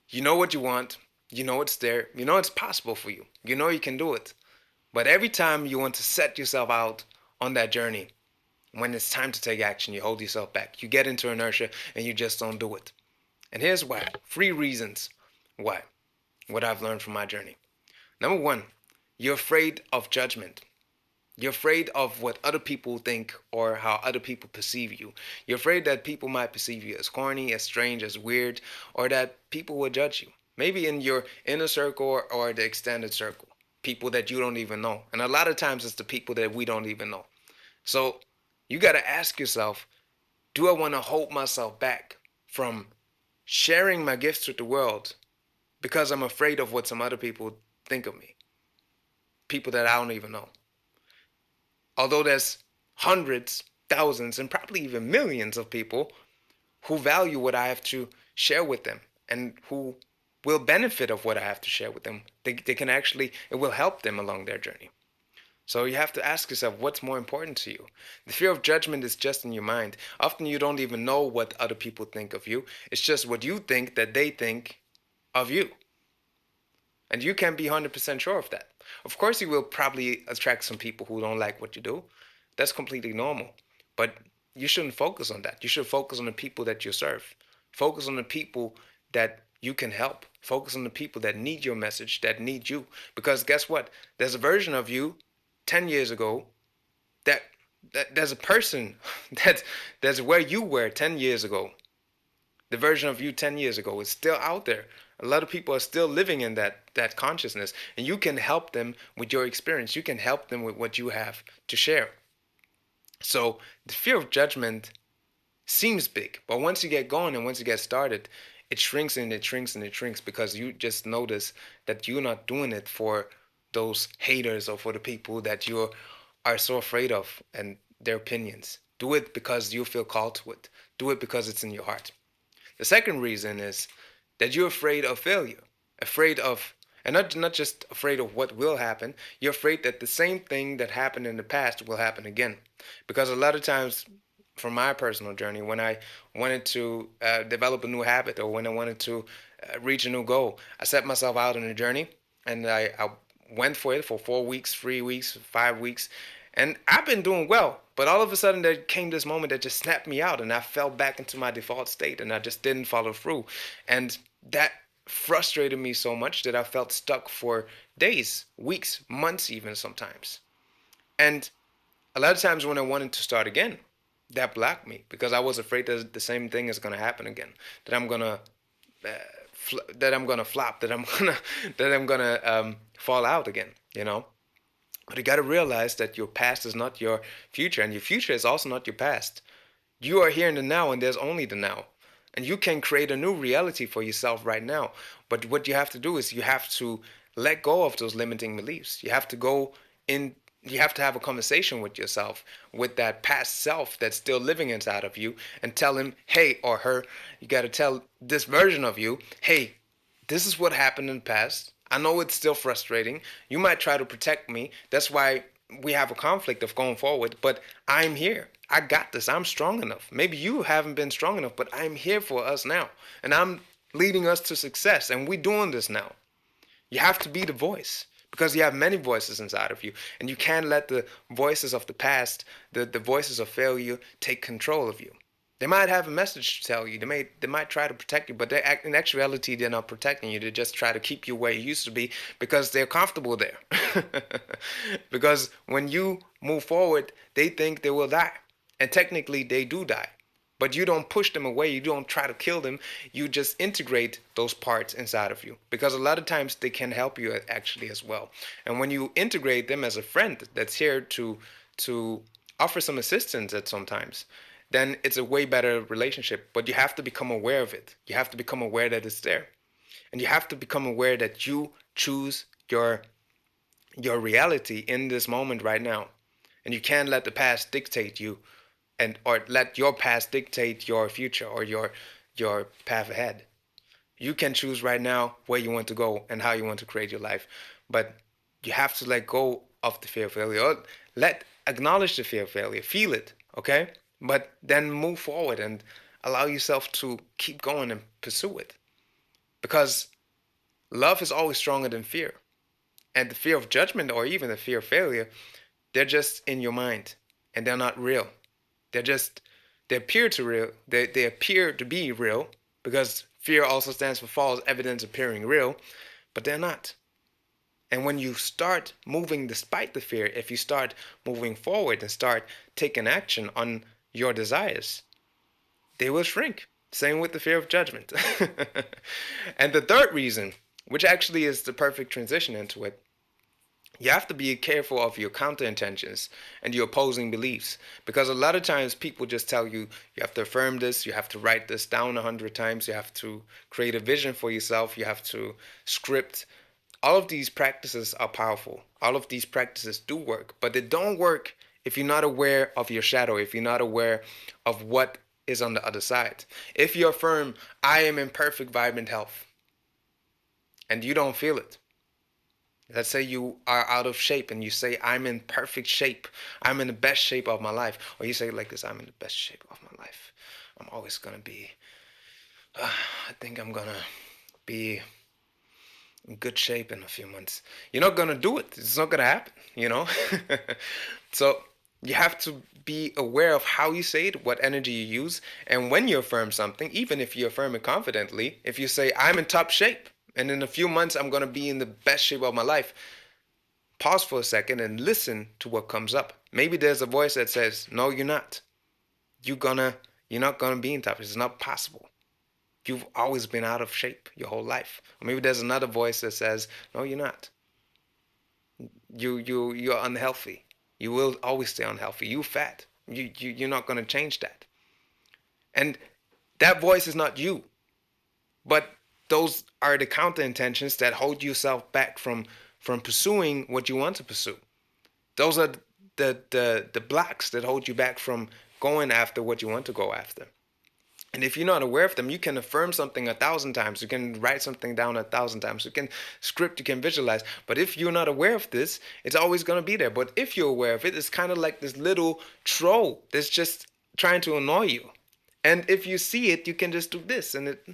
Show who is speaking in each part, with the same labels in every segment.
Speaker 1: You know what you want. You know it's there. You know it's possible for you. You know you can do it. But every time you want to set yourself out on that journey, when it's time to take action, you hold yourself back. You get into inertia and you just don't do it. And here's why. 3 reasons why. What I've learned from my journey. Number one, you're afraid of judgment. You're afraid of what other people think or how other people perceive you. You're afraid that people might perceive you as corny, as strange, as weird, or that people will judge you. Maybe in your inner circle or the extended circle. People that you don't even know. And a lot of times it's the people that we don't even know. So you got to ask yourself, do I want to hold myself back from sharing my gifts with the world because I'm afraid of what some other people think of me? People that I don't even know. Although there's hundreds, thousands, and probably even millions of people who value what I have to share with them and who will benefit of what I have to share with them. They can actually, it will help them along their journey. So you have to ask yourself, what's more important to you? The fear of judgment is just in your mind. Often you don't even know what other people think of you. It's just what you think that they think of you. And you can't be 100% sure of that. Of course, you will probably attract some people who don't like what you do. That's completely normal. But you shouldn't focus on that. You should focus on the people that you serve. Focus on the people that you can help. Focus on the people that need your message, that need you. Because guess what? There's a version of you 10 years ago that, there's a person that's where you were 10 years ago. The version of you 10 years ago is still out there. A lot of people are still living in that consciousness, and you can help them with your experience. You can help them with what you have to share. So the fear of judgment seems big, but once you get going and once you get started, it shrinks and it shrinks and it shrinks because you just notice that you're not doing it for those haters or for the people that you are so afraid of and their opinions. Do it because you feel called to it. Do it because it's in your heart. The second reason is that you're afraid of failure, afraid of, and not just afraid of what will happen, you're afraid that the same thing that happened in the past will happen again. Because a lot of times, from my personal journey, when I wanted to develop a new habit or when I wanted to reach a new goal, I set myself out on a journey and I went for it for 4 weeks, 3 weeks, 5 weeks, and I've been doing well. But all of a sudden, there came this moment that just snapped me out, and I fell back into my default state, and I just didn't follow through. And that frustrated me so much that I felt stuck for days, weeks, months, even sometimes. And a lot of times when I wanted to start again, that blocked me because I was afraid that the same thing is going to happen again, that I'm going to that I'm gonna flop, that I'm gonna fall out again. You know. But you got to realize that your past is not your future, and your future is also not your past. You are here in the now, and there's only the now. And you can create a new reality for yourself right now. But what you have to do is you have to let go of those limiting beliefs. You have to go in, you have to have a conversation with yourself, with that past self that's still living inside of you, and tell him, hey, or her, you got to tell this version of you, hey, this is what happened in the past. I know it's still frustrating. You might try to protect me. That's why we have a conflict of going forward, but I'm here. I got this. I'm strong enough. Maybe you haven't been strong enough, but I'm here for us now. And I'm leading us to success. And we're doing this now. You have to be the voice because you have many voices inside of you. And you can't let the voices of the past, the voices of failure, take control of you. They might have a message to tell you. They might try to protect you, but in actuality, they're not protecting you. They just try to keep you where you used to be because they're comfortable there. Because when you move forward, they think they will die, and technically they do die. But you don't push them away. You don't try to kill them. You just integrate those parts inside of you because a lot of times they can help you actually as well. And when you integrate them as a friend that's here to offer some assistance at sometimes, then it's a way better relationship. But you have to become aware of it. You have to become aware that it's there. And you have to become aware that you choose your reality in this moment right now. And you can't let the past dictate you and or let your past dictate your future or your path ahead. You can choose right now where you want to go and how you want to create your life. But you have to let go of the fear of failure. Or let acknowledge the fear of failure. Feel it, okay? But then move forward and allow yourself to keep going and pursue it. because love is always stronger than fear. And the fear of judgment or even the fear of failure, they're just in your mind and they're not real. They're just they appear to real they appear to be real because fear also stands for false evidence appearing real, but they're not. And when you start moving despite the fear, if you start moving forward and start taking action on your desires, they will shrink. Same with the fear of judgment. And the third reason, which actually is the perfect transition into it, you have to be careful of your counter intentions and your opposing beliefs, because a lot of times people just tell you you have to affirm this, you have to write this down 100 times, you have to create a vision for yourself, you have to script. All of these practices are powerful, all of these practices do work, but they don't work if you're not aware of your shadow, if you're not aware of what is on the other side. If you affirm I am in perfect vibrant health and you don't feel it, let's say you are out of shape and you say, I'm in perfect shape. I'm in the best shape of my life. Or you say it like this, I'm in the best shape of my life. I'm always going to be, I think I'm going to be in good shape in a few months. You're not going to do it. It's not going to happen. So you have to be aware of how you say it, what energy you use. And when you affirm something, even if you affirm it confidently, if you say, I'm in top shape, and in a few months I'm going to be in the best shape of my life, pause for a second and listen to what comes up. Maybe there's a voice that says, no, you're not. You're not gonna be in top. It's not possible. You've always been out of shape your whole life. Or maybe there's another voice that says, no, you're not. You're unhealthy. You will always stay unhealthy. You fat. You're not gonna change that. And that voice is not you. But those are the counter intentions that hold yourself back from pursuing what you want to pursue. Those are the blocks that hold you back from going after what you want to go after. And if you're not aware of them, you can affirm something 1,000 times. You can write something down 1,000 times. You can script, you can visualize. But if you're not aware of this, it's always going to be there. But if you're aware of it, it's kind of like this little troll that's just trying to annoy you. And if you see it, you can just do this and it,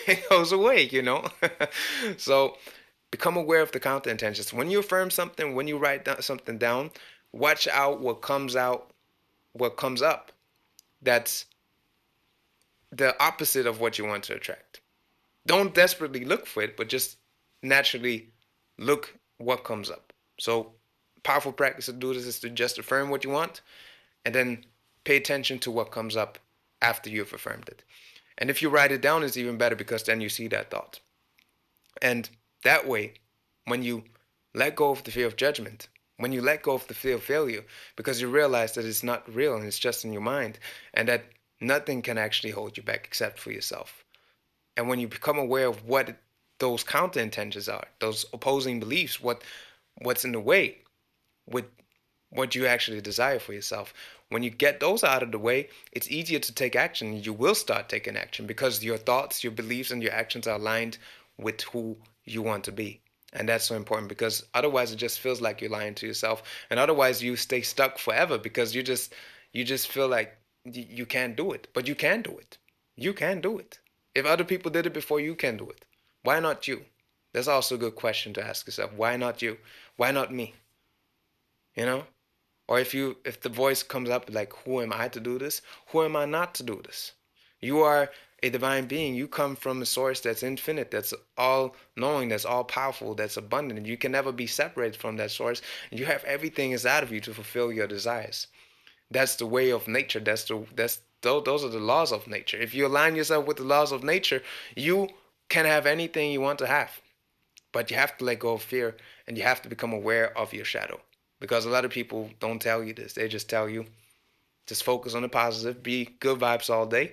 Speaker 1: it goes away. So become aware of the counter intentions. When you affirm something, when you write something down, watch out what comes up. That's the opposite of what you want to attract. Don't desperately look for it, but just naturally look what comes up. So, powerful practice to do this is to just affirm what you want and then pay attention to what comes up after you've affirmed it. And if you write it down, it's even better because then you see that thought. And that way, when you let go of the fear of judgment, when you let go of the fear of failure, because you realize that it's not real and it's just in your mind, and that nothing can actually hold you back except for yourself. And when you become aware of what those counter intentions are, those opposing beliefs, what's in the way with what you actually desire for yourself, when you get those out of the way, it's easier to take action. You will start taking action because your thoughts, your beliefs, and your actions are aligned with who you want to be. And that's so important because otherwise it just feels like you're lying to yourself. And otherwise you stay stuck forever because you just feel like you can't do it. But you can do it. You can do it. If other people did it before, you can do it. Why not you? That's also a good question to ask yourself. Why not you? Why not me? You know? Or if the voice comes up like, who am I to do this? Who am I not to do this? You are a divine being. You come from a source that's infinite, that's all knowing, that's all powerful, that's abundant. You can never be separated from that source. You have everything inside of you to fulfill your desires. That's the way of nature. Those are the laws of nature. If you align yourself with the laws of nature, you can have anything you want to have. But you have to let go of fear and you have to become aware of your shadow. Because a lot of people don't tell you this. They just tell you, just focus on the positive, be good vibes all day.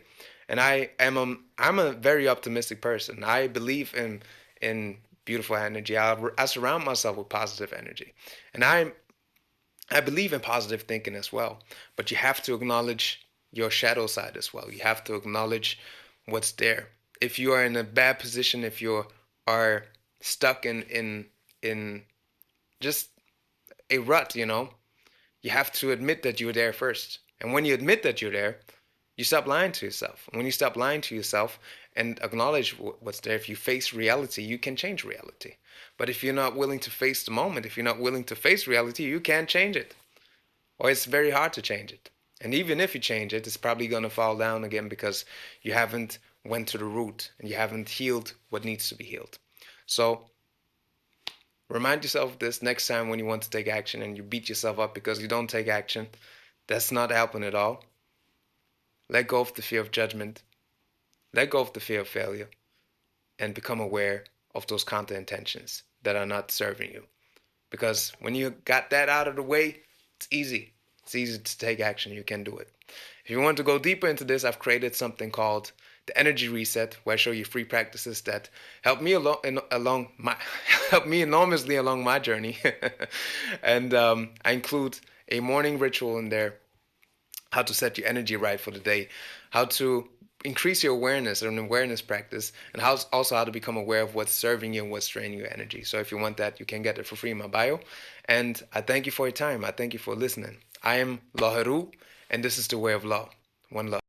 Speaker 1: And I'm a very optimistic person. I believe in beautiful energy. I surround myself with positive energy. And I believe in positive thinking as well. But you have to acknowledge your shadow side as well. You have to acknowledge what's there. If you are in a bad position, if you are stuck in just a rut, you have to admit that you're there first. And when you admit that you're there, you stop lying to yourself. And when you stop lying to yourself and acknowledge what's there. If you face reality, you can change reality. But if you're not willing to face the moment, if you're not willing to face reality, you can't change it. Or it's very hard to change it. And even if you change it, it's probably going to fall down again because you haven't went to the root and you haven't healed what needs to be healed. So remind yourself of this next time when you want to take action and you beat yourself up because you don't take action. That's not helping at all. Let go of the fear of judgment. Let go of the fear of failure and become aware of those counter intentions that are not serving you. Because when you got that out of the way, it's easy. It's easy to take action. You can do it. If you want to go deeper into this, I've created something called the Energy Reset, where I show you free practices that help me along my help me enormously along my journey. And I include a morning ritual in there, how to set your energy right for the day, how to increase your awareness, an awareness practice, and also how to become aware of what's serving you and what's draining your energy. So if you want that, you can get it for free in my bio. And I thank you for your time. I thank you for listening. I am Law Heru, and this is the way of law. One love.